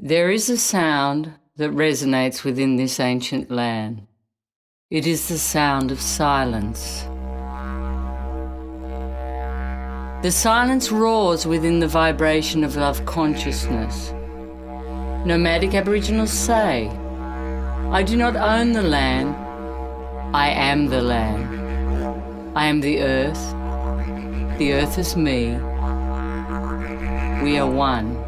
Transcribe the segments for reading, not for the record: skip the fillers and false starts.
There is a sound that resonates within this ancient land. It is the sound of silence. The silence roars within the vibration of love consciousness. Nomadic Aboriginals say, I do not own the land, I am the land. I am the earth is me. We are one.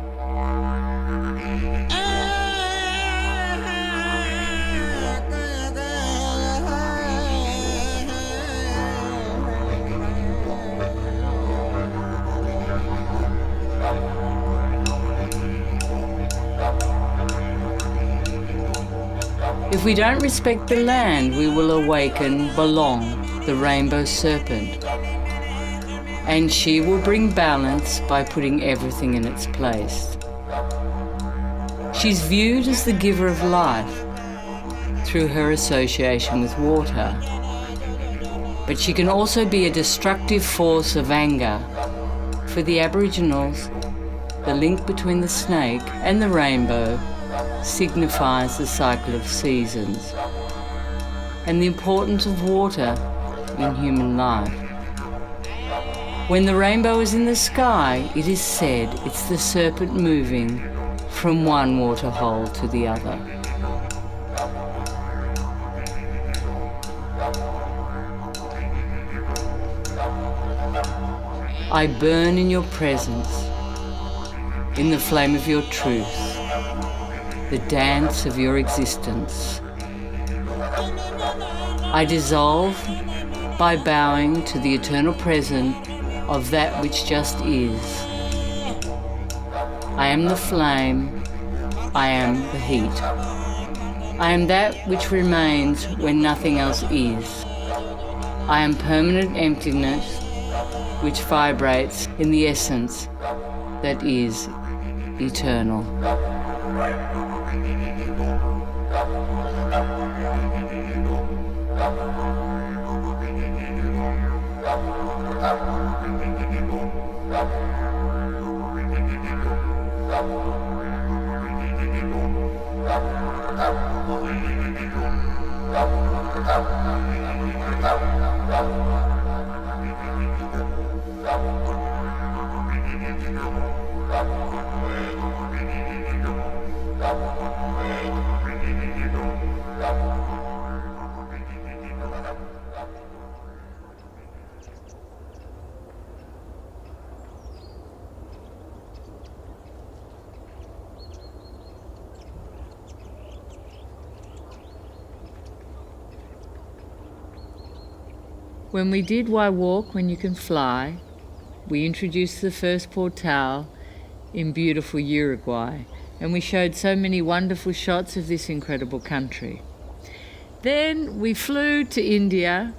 If we don't respect the land, we will awaken Belong, the rainbow serpent. And she will bring balance by putting everything in its place. She's viewed as the giver of life through her association with water. But she can also be a destructive force of anger. For the Aboriginals, the link between the snake and the rainbow signifies the cycle of seasons and the importance of water in human life. When the rainbow is in the sky, it is said it's the serpent moving from one waterhole to the other. I burn in your presence, in the flame of your truth, the dance of your existence. I dissolve by bowing to the eternal present of that which just is. I am the flame, I am the heat. I am that which remains when nothing else is. I am permanent emptiness which vibrates in the essence that is eternal. When we did Why Walk When You Can Fly, we introduced the first portal in beautiful Uruguay, and we showed so many wonderful shots of this incredible country. Then we flew to India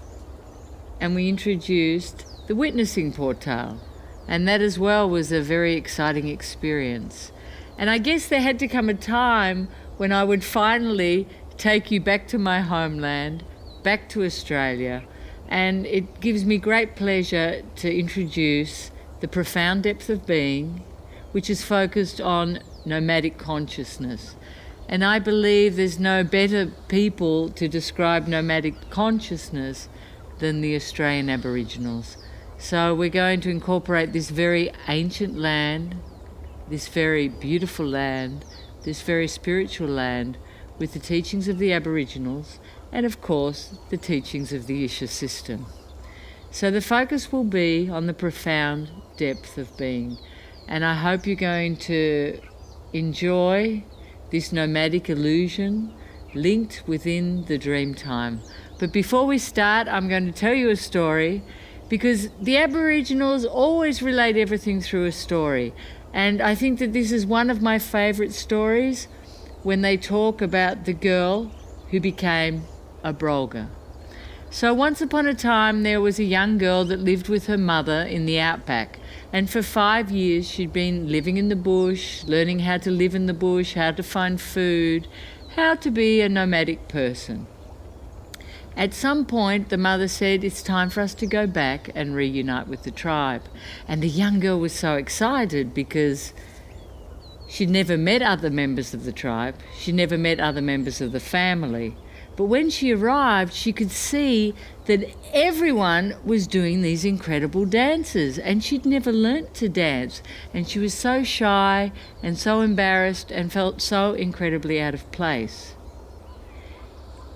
and we introduced the witnessing portal, and that as well was a very exciting experience. And I guess there had to come a time when I would finally take you back to my homeland, back to Australia, and it gives me great pleasure to introduce the profound depth of being, which is focused on nomadic consciousness. And I believe there's no better people to describe nomadic consciousness than the Australian Aboriginals. So we're going to incorporate this very ancient land, this very beautiful land, this very spiritual land with the teachings of the Aboriginals and of course the teachings of the Isha system. So the focus will be on the profound depth of being, and I hope you're going to enjoy this nomadic illusion linked within the dream time. But before we start, I'm going to tell you a story, because the Aboriginals always relate everything through a story, and I think that this is one of my favourite stories when they talk about the girl who became a Brolga. So once upon a time there was a young girl that lived with her mother in the outback, and for 5 years she'd been living in the bush, learning how to live in the bush, how to find food, how to be a nomadic person. At some point the mother said, it's time for us to go back and reunite with the tribe. And the young girl was so excited because She'd never met other members of the tribe. She'd never met other members of the family. But when she arrived, she could see that everyone was doing these incredible dances, and she'd never learnt to dance. And she was so shy and so embarrassed and felt so incredibly out of place.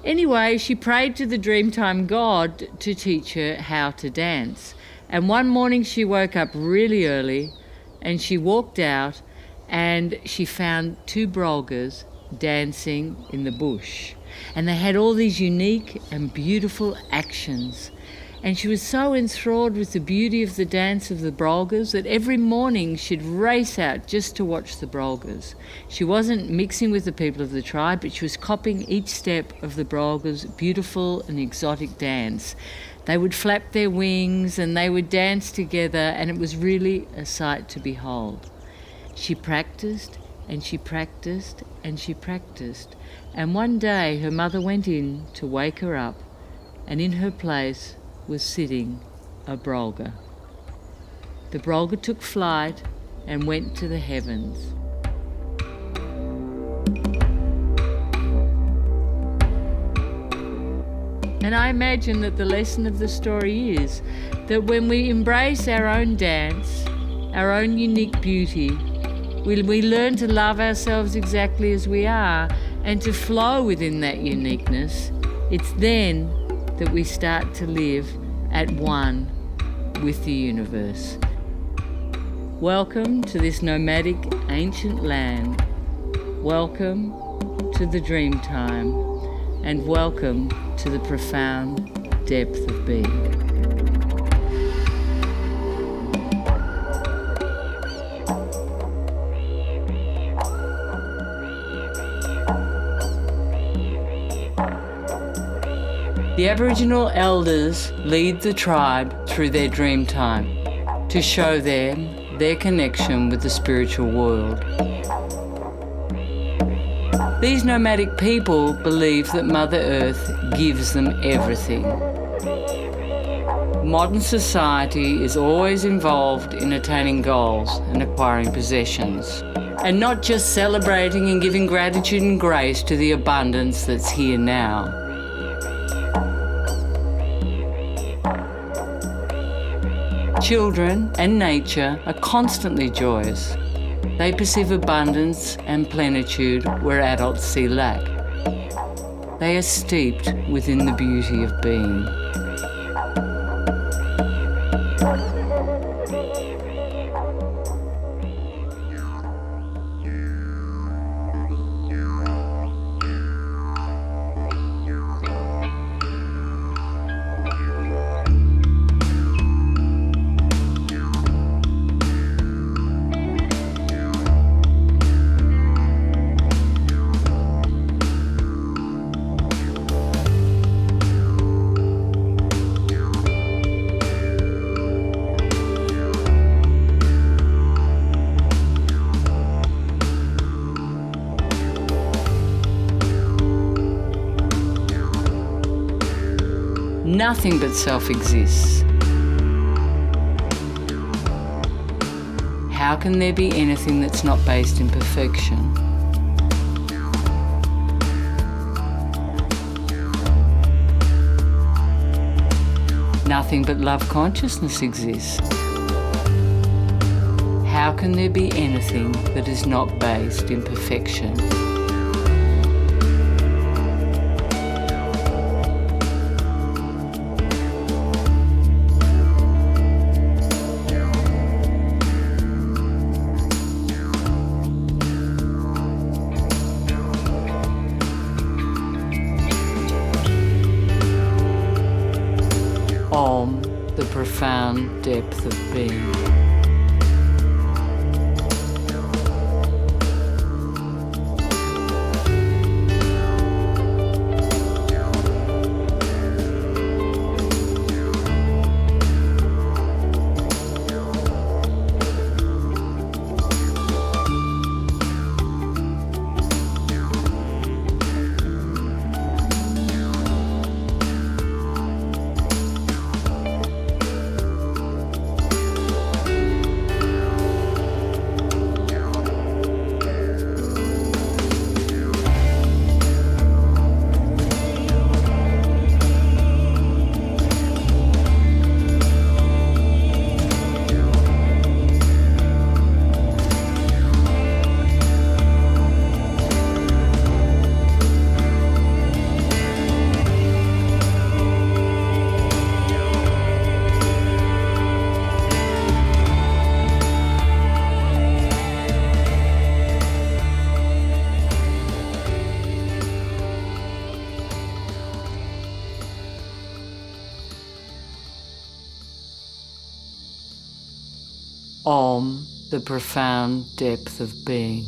Anyway, she prayed to the Dreamtime God to teach her how to dance. And one morning she woke up really early and she walked out and she found two brolgas dancing in the bush. And they had all these unique and beautiful actions. And she was so enthralled with the beauty of the dance of the brolgas that every morning she'd race out just to watch the brolgas. She wasn't mixing with the people of the tribe, but she was copying each step of the brolgas' beautiful and exotic dance. They would flap their wings and they would dance together, and it was really a sight to behold. She practiced and she practiced and she practiced. And one day her mother went in to wake her up, and in her place was sitting a brolga. The brolga took flight and went to the heavens. And I imagine that the lesson of the story is that when we embrace our own dance, our own unique beauty, we learn to love ourselves exactly as we are and to flow within that uniqueness. It's then that we start to live at one with the universe. Welcome to this nomadic ancient land. Welcome to the dream time, and welcome to the profound depth of being. The Aboriginal elders lead the tribe through their dream time to show them their connection with the spiritual world. These nomadic people believe that Mother Earth gives them everything. Modern society is always involved in attaining goals and acquiring possessions, and not just celebrating and giving gratitude and grace to the abundance that's here now. Children and nature are constantly joyous. They perceive abundance and plenitude where adults see lack. They are steeped within the beauty of being. Nothing but self exists. How can there be anything that's not based in perfection? Nothing but love consciousness exists. How can there be anything that is not based in perfection? Om, the profound depth of being. Om, the profound depth of being.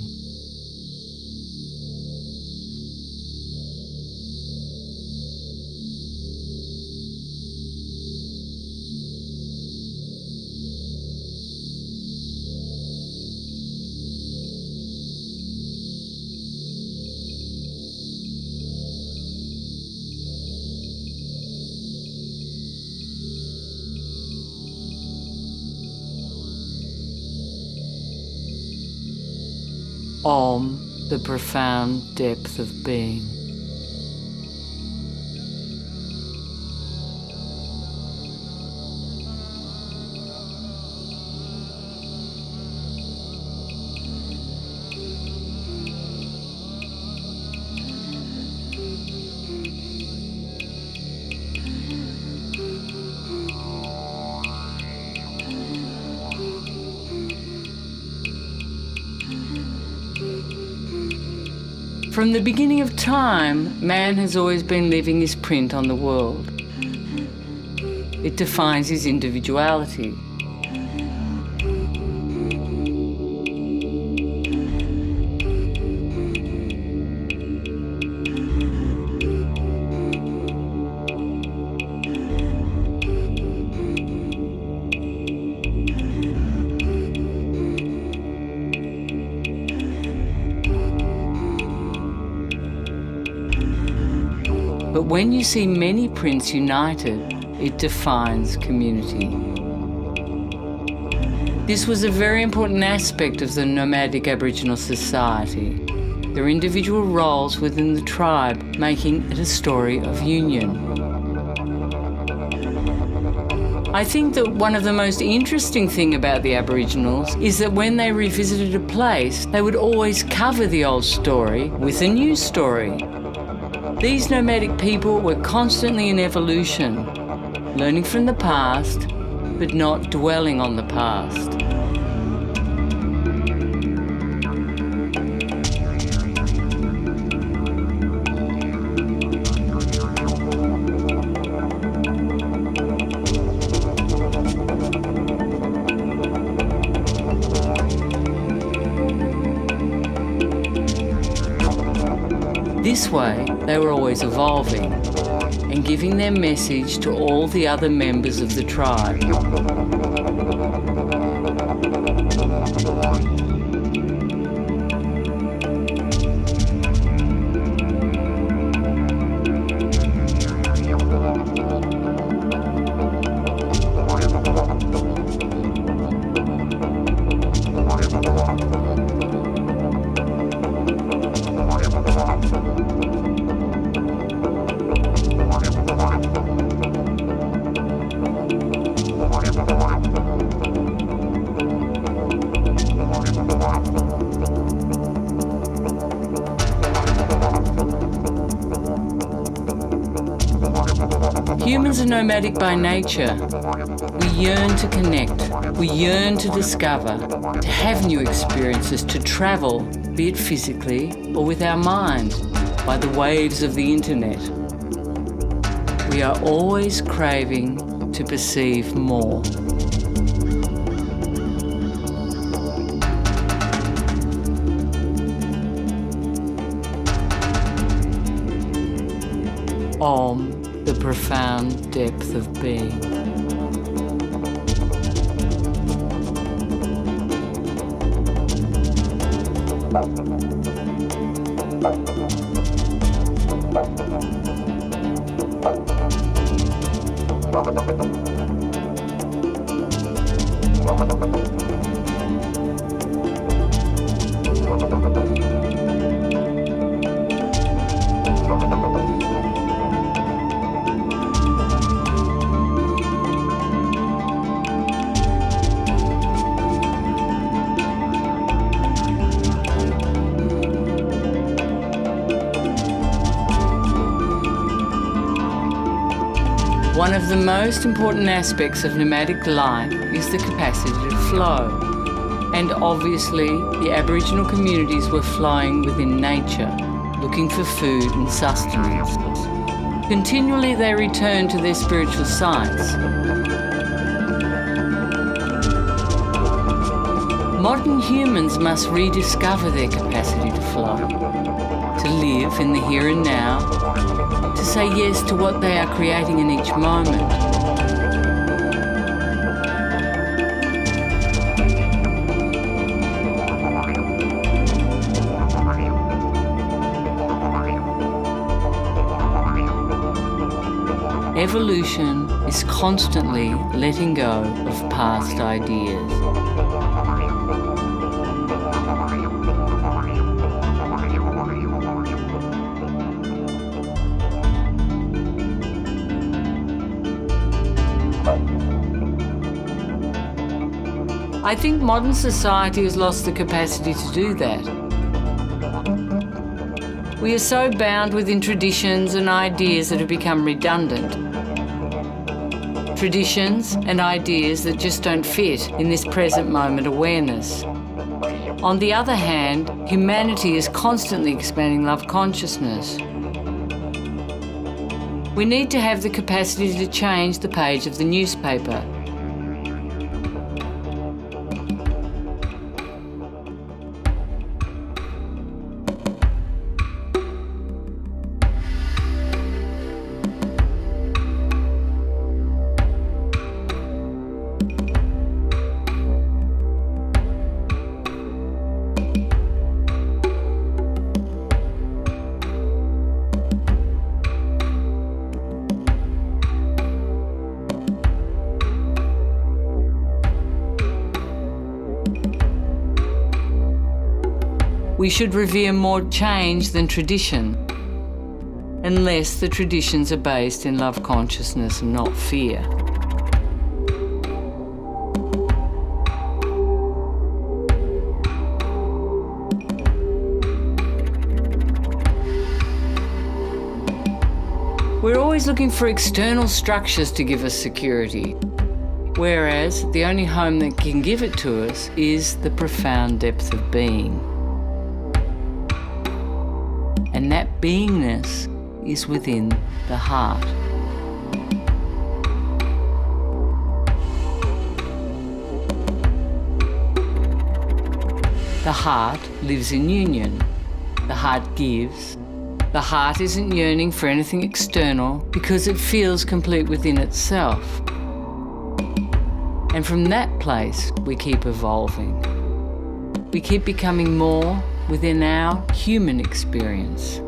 Om, the profound depth of being. From the beginning of time, man has always been leaving his print on the world. It defines his individuality. But when you see many prints united, it defines community. This was a very important aspect of the nomadic Aboriginal society, their individual roles within the tribe, making it a story of union. I think that one of the most interesting things about the Aboriginals is that when they revisited a place, they would always cover the old story with a new story. These nomadic people were constantly in evolution, learning from the past, but not dwelling on the past. This way, they were always evolving and giving their message to all the other members of the tribe. Humans are nomadic by nature. We yearn to connect, we yearn to discover, to have new experiences, to travel, be it physically or with our mind, by the waves of the internet. We are always craving to perceive more. Om, the profound depth of being. One of the most important aspects of nomadic life is the capacity to flow. And obviously, the Aboriginal communities were flowing within nature, looking for food and sustenance. Continually they returned to their spiritual sites. Modern humans must rediscover their capacity to flow, to live in the here and now, to say yes to what they are creating in each moment. Evolution is constantly letting go of past ideas. I think modern society has lost the capacity to do that. We are so bound within traditions and ideas that have become redundant. Traditions and ideas that just don't fit in this present moment awareness. On the other hand, humanity is constantly expanding love consciousness. We need to have the capacity to change the page of the newspaper. We should revere more change than tradition, unless the traditions are based in love consciousness and not fear. We're always looking for external structures to give us security, whereas the only home that can give it to us is the profound depth of being. And that beingness is within the heart. The heart lives in union. The heart gives. The heart isn't yearning for anything external because it feels complete within itself. And from that place, we keep evolving. We keep becoming more within our human experience.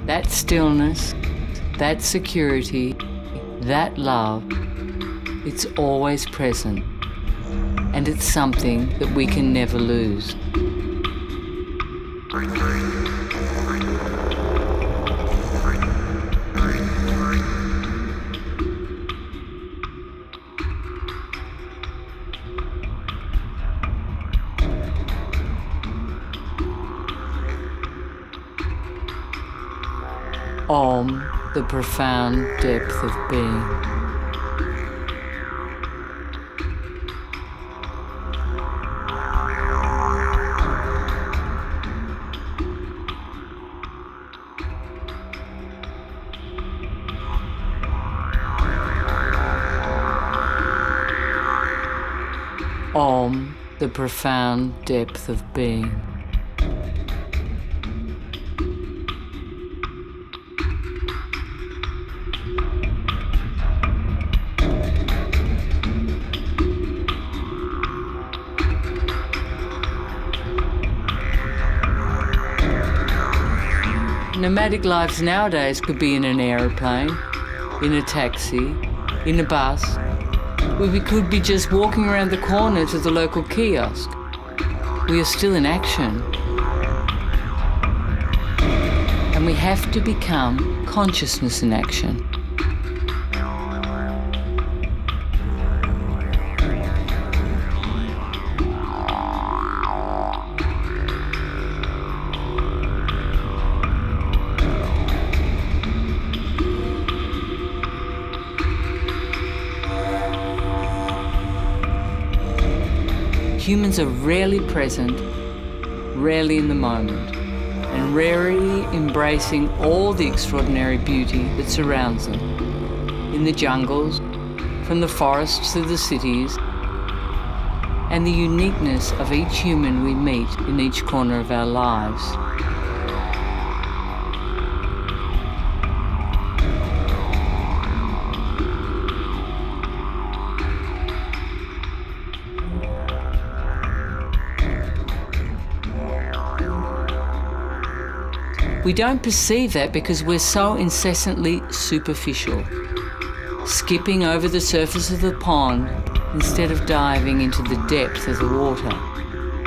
That stillness, that security, that love, it's always present, and it's something that we can never lose. Om, the profound depth of being. Om, the profound depth of being. Nomadic lives nowadays could be in an aeroplane, in a taxi, in a bus, where we could be just walking around the corner to the local kiosk. We are still in action. And we have to become consciousness in action. Humans are rarely present, rarely in the moment, and rarely embracing all the extraordinary beauty that surrounds them. In the jungles, from the forests to the cities, and the uniqueness of each human we meet in each corner of our lives. We don't perceive that because we're so incessantly superficial, skipping over the surface of the pond instead of diving into the depth of the water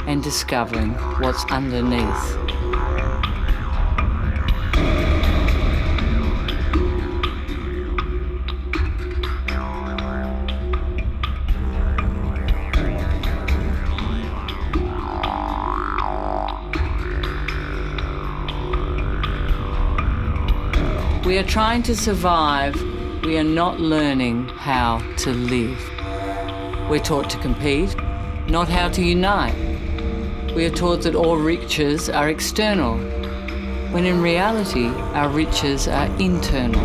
and discovering what's underneath. We are trying to survive, we are not learning how to live. We're taught to compete, not how to unite. We are taught that all riches are external, when in reality our riches are internal.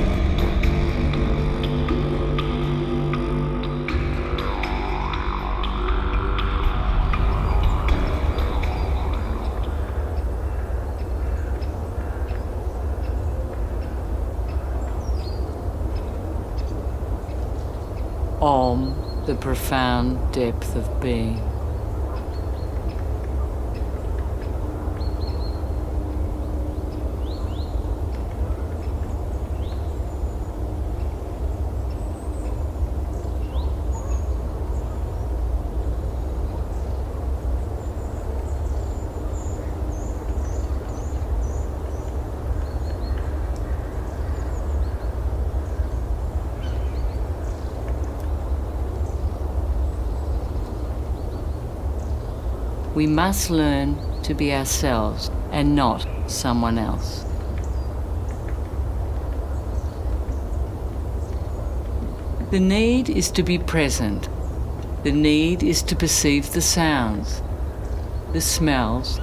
Om, the profound depth of being. We must learn to be ourselves and not someone else. The need is to be present. The need is to perceive the sounds, the smells,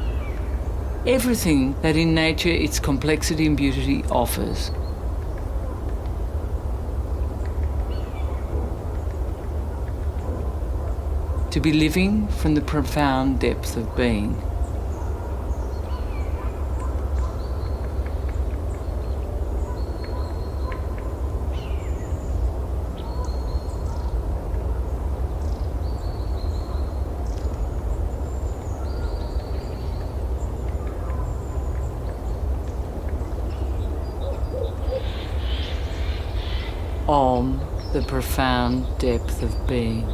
everything that in nature its complexity and beauty offers. To be living from the profound depth of being. Om, the profound depth of being.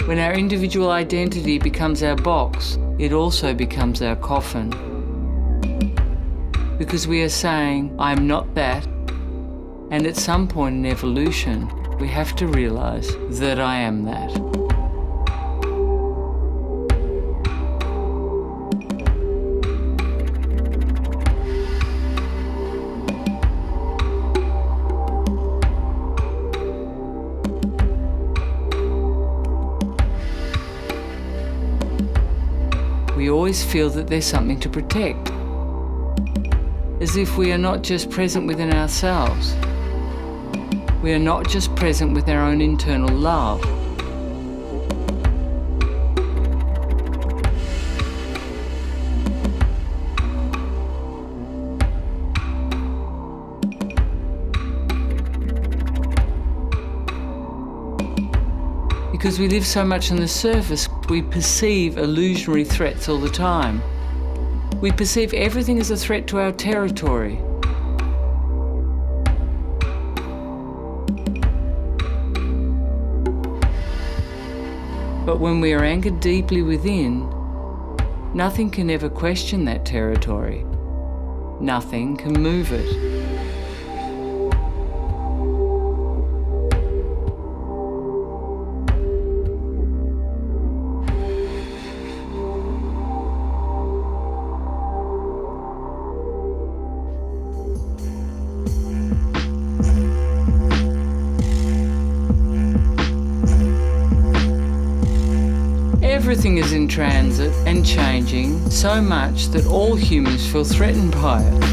When our individual identity becomes our box, it also becomes our coffin. Because we are saying, I'm not that, and at some point in evolution, we have to realize that I am that. always feel that there's something to protect, as if we are not just present within ourselves. We are not just present with our own internal love. Because we live so much on the surface, we perceive illusionary threats all the time. We perceive everything as a threat to our territory. But when we are anchored deeply within, nothing can ever question that territory. Nothing can move it. Everything is in transit and changing so much that all humans feel threatened by it.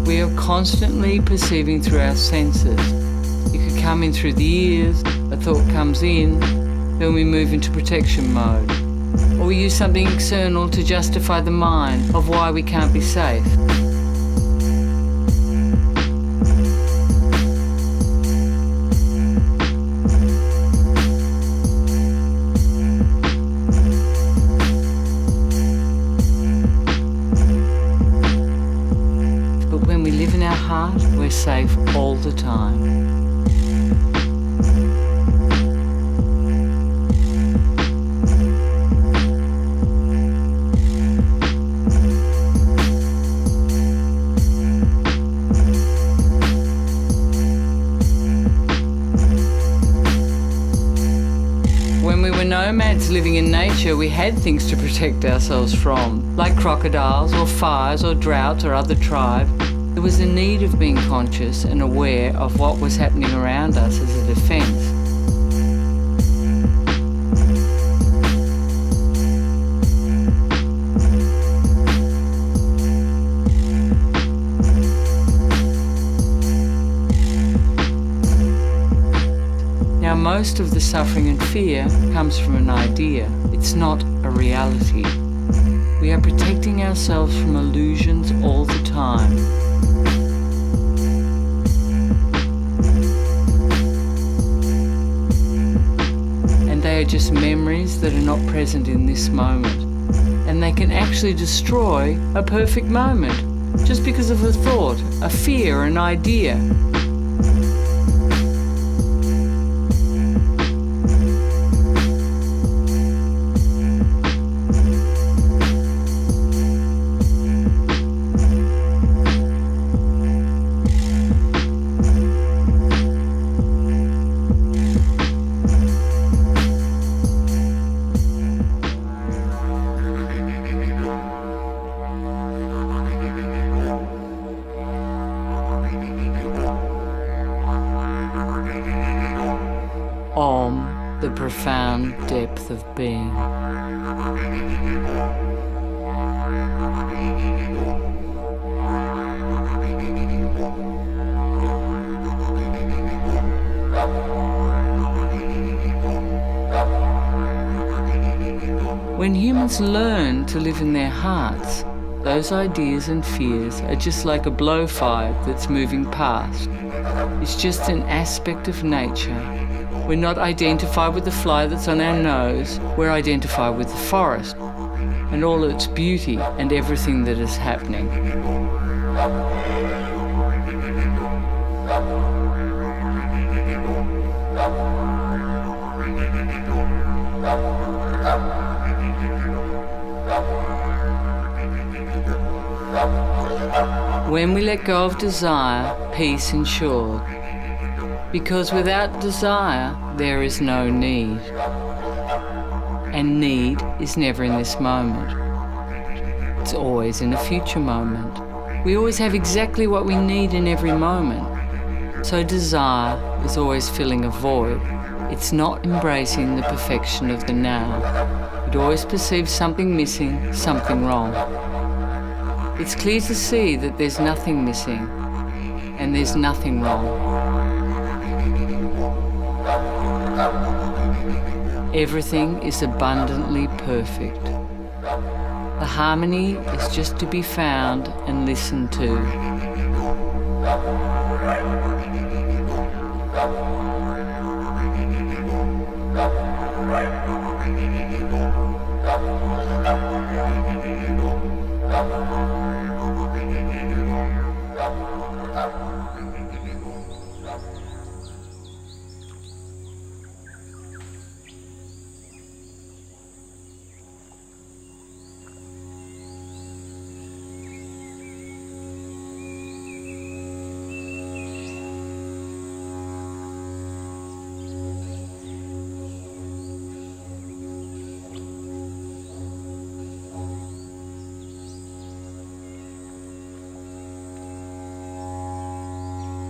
We are constantly perceiving through our senses. It could come in through the ears, a thought comes in, then we move into protection mode. Or we use something external to justify the mind of why we can't be safe. We're safe all the time. When we were nomads living in nature, we had things to protect ourselves from, like crocodiles or fires or droughts or other tribes. There was a need of being conscious and aware of what was happening around us as a defense. Now, most of the suffering and fear comes from an idea. It's not a reality. We are protecting ourselves from illusions all the time. They are just memories that are not present in this moment. And they can actually destroy a perfect moment just because of a thought, a fear, an idea. Om, the profound depth of being. When humans learn to live in their hearts, those ideas and fears are just like a blowfly that's moving past. It's just an aspect of nature. We're not identified with the fly that's on our nose, we're identified with the forest and all its beauty and everything that is happening. When we let go of desire, peace ensured. Because without desire, there is no need. And need is never in this moment. It's always in a future moment. We always have exactly what we need in every moment. So desire is always filling a void. It's not embracing the perfection of the now. It always perceives something missing, something wrong. It's clear to see that there's nothing missing and there's nothing wrong. Everything is abundantly perfect. The harmony is just to be found and listened to.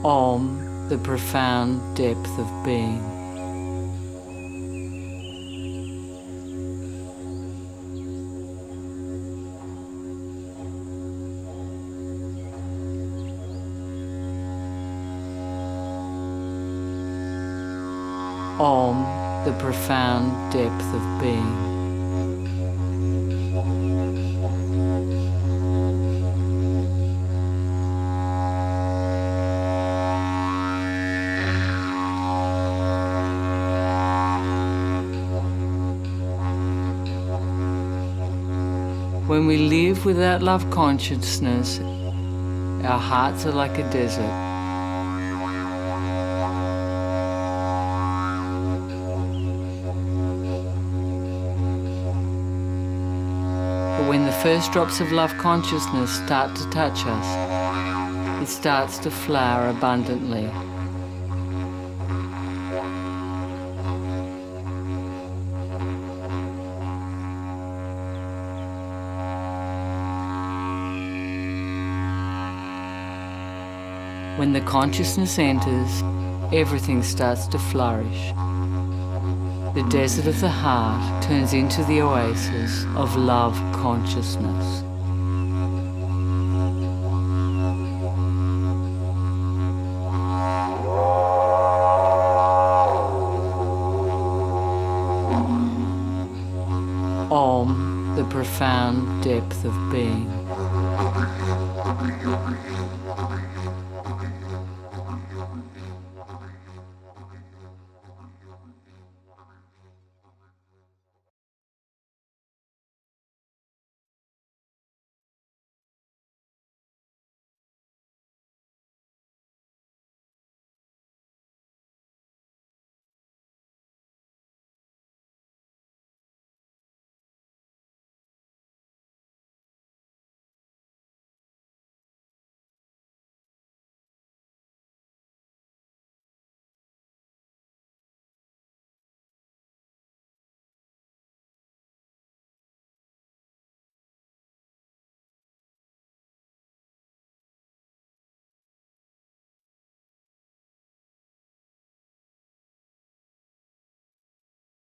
Om, the profound depth of being. Om, the profound depth of being. When we live without love consciousness, our hearts are like a desert. But when the first drops of love consciousness start to touch us, it starts to flower abundantly. When the consciousness enters, everything starts to flourish. The desert of the heart turns into the oasis of love consciousness. Om, the profound depth of being.